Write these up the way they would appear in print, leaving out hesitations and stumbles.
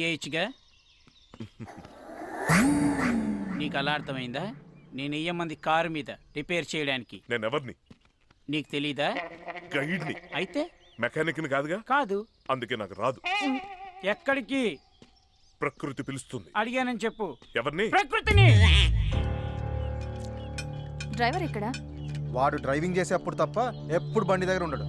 చేయొచ్చుగా. నీకు అలా అర్థమైందా? నేను ఇయ్యమంది కారు మీద రిపేర్ చేయడానికి. నేను ఎవరిని? నీకు తెలీదా? గైడ్ని. అయితే మెకానిక్ని కాదుగా. కాదు. అందుకే నాకు రాదు. ఎక్కడికి? ప్రకృతి పిలుస్తుంది. అడిగానని చెప్పు. ఎవరిని? ప్రకృతిని. డ్రైవర్ ఎక్కడా? వాడు డ్రైవింగ్ చేసేప్పుడు తప్ప ఎప్పుడు బండి దగ్గర ఉండడు.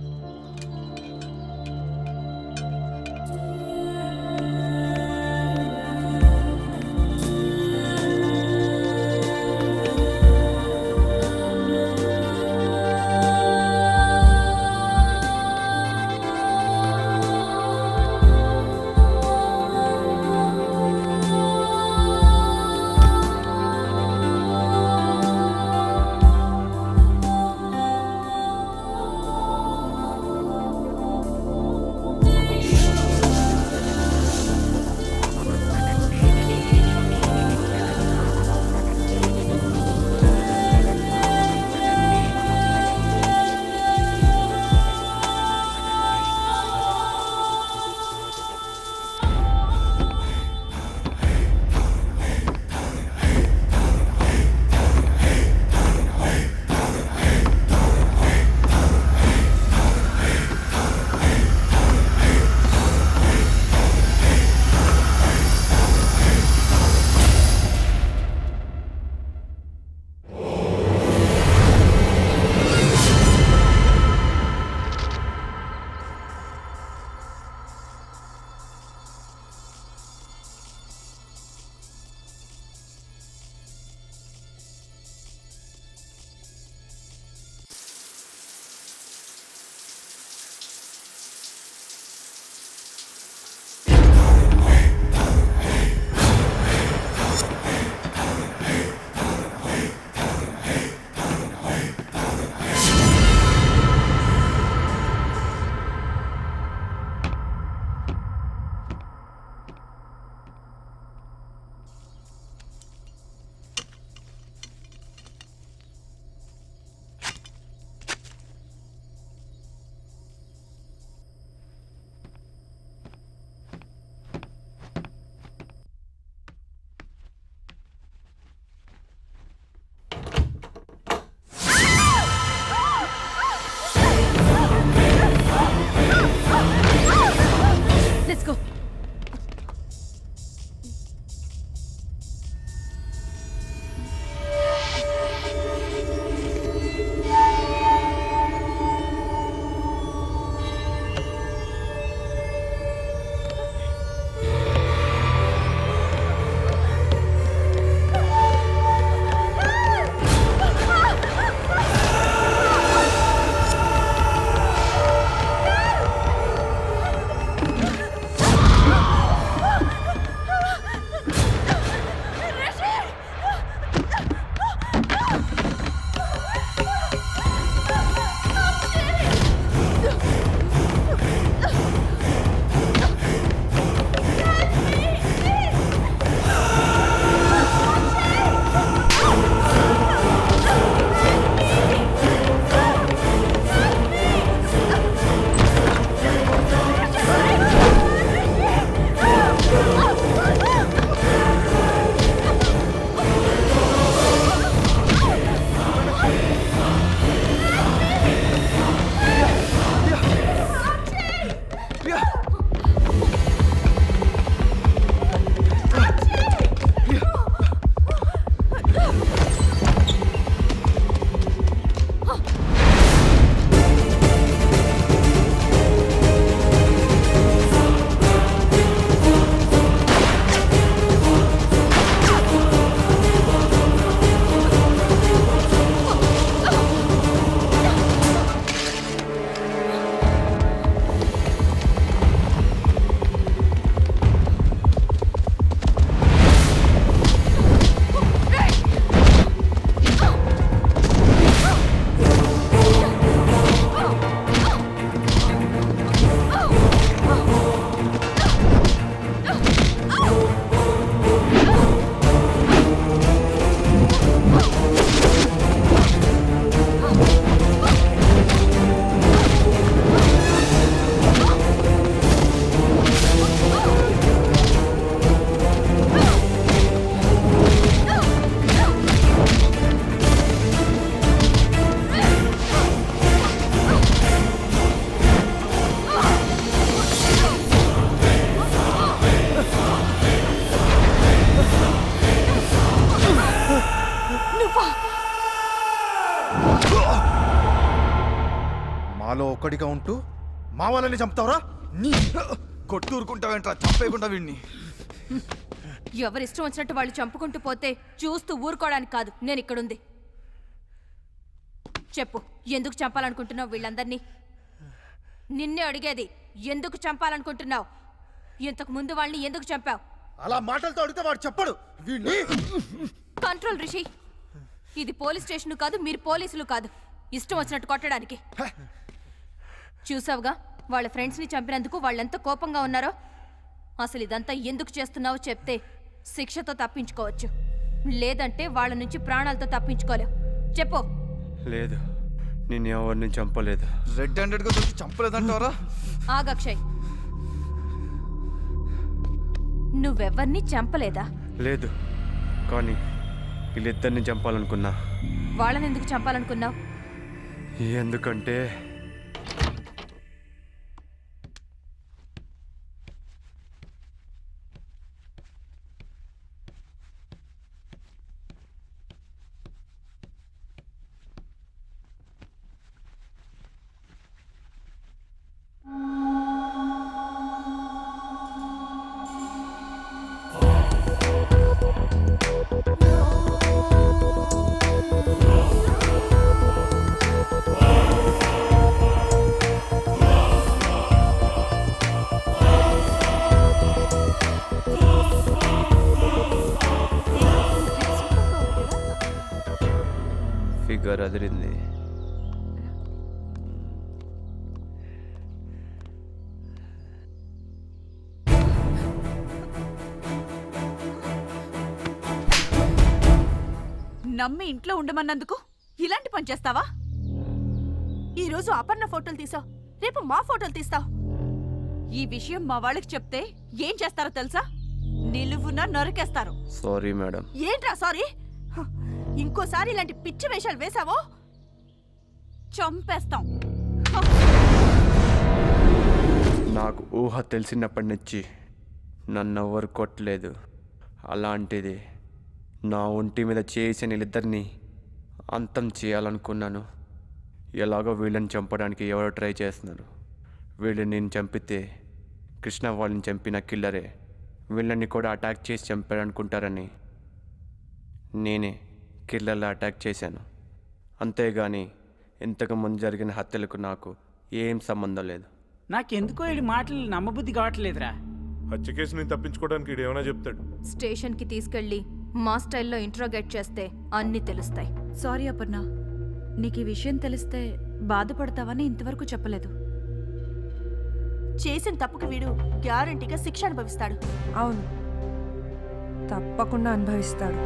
మాలో ఒక్కడిగా ఉంటూ మా వాళ్ళని చంపుతావరా? నీ కొట్టూరుకుంటావేంట్రా, చంపేయకుండా వీడిని. ఎవరిష్టం వచ్చినట్టు వాళ్ళు చంపుకుంటూ పోతే చూస్తూ ఊరుకోవడానికి కాదు నేను ఇక్కడుంది. చెప్పు, ఎందుకు చంపాలనుకుంటున్నావు వీళ్ళందరినీ? నిన్నే అడిగేది, ఎందుకు చంపాలనుకుంటున్నావు? ఇంతకు ముందు వాళ్ళని ఎందుకు చంపావు? అలా మాటలతో అడిగితే వాడు చెప్పడు. వీడిని కంట్రోల్ రిషి, ఇది పోలీస్ స్టేషన్ కాదు, మీరు పోలీసులు కాదు ఇష్టం వచ్చినట్టు కొట్టడానికి. చూసావుగా వాళ్ళ ఫ్రెండ్స్ని చంపినందుకు వాళ్ళెంత కోపంగా ఉన్నారో. అసలు ఇదంతా ఎందుకు చేస్తున్నావో చెప్తే శిక్షతో తప్పించుకోవచ్చు, లేదంటే వాళ్ళ నుంచి ప్రాణాలతో తప్పించుకోలేవు. చెప్పు. లేదు, నేను ఎవరిని చంపలేదు. రెడ్ హ్యాండెడ్ గా దొరికి చంపలేదంటావరా? ఆగక్షయ్, నువ్వెవ్వరినీ చంపలేదా? లేదు, కానీ వీళ్ళిద్దరిని చంపాలనుకున్నా. వాళ్ళని ఎందుకు చంపాలనుకున్నావు? ఎందుకంటే ఫిగర్ అదిరింది. నమ్మి ఇంట్లో ఉండమన్నందుకు ఇలాంటి పని చేస్తావా? ఈరోజు అపర్ణ ఫోటోలు తీసావు, రేపు మా ఫోటోలు తీస్తావు. ఈ విషయం మా వాళ్ళకి చెప్తే ఏం చేస్తారో తెలుసా? నిలువున నరికేస్తారు. Sorry madam. ఏంట్రా సారీ? ఇంకోసారి ఇలాంటి పిచ్చి వేషాలు వేసావో చంపేస్తాం. నాకు ఊహ తెలిసినప్పటి నుంచి నన్నెవ్వరు కొట్టలేదు. అలాంటిది నా ఒంటి మీద చేసిన వీళ్ళిద్దరిని అంతం చేయాలనుకున్నాను. ఎలాగో వీళ్ళని చంపడానికి ఎవరో ట్రై చేస్తున్నారు. వీళ్ళని నేను చంపితే కృష్ణ వాళ్ళని చంపిన కిల్లరే వీళ్ళని కూడా అటాక్ చేసి చంపారనుకుంటారని నేనే కిల్లర్లా అటాక్ చేశాను. అంతేగాని ఇంతకుముందు జరిగిన హత్యలకు నాకు ఏం సంబంధం లేదు. నాకెందుకో ఈ మాటలు నమ్మబుద్ధి కావట్లేదురా. హత్య కేసు నేను తప్పించుకోవడానికి ఈడు ఏమైనా చెప్తాడు. స్టేషన్కి తీసుకెళ్ళి మా స్టైల్లో ఇంట్రోగేట్ చేస్తే అన్నీ తెలుస్తాయి. సారీ అపర్ణ, నీకు ఈ విషయం తెలిస్తే బాధపడతావని ఇంతవరకు చెప్పలేదు. చేసిన తప్పుకి వీడు గ్యారంటీగా శిక్ష అనుభవిస్తాడు. అవును, తప్పకుండా అనుభవిస్తాడు.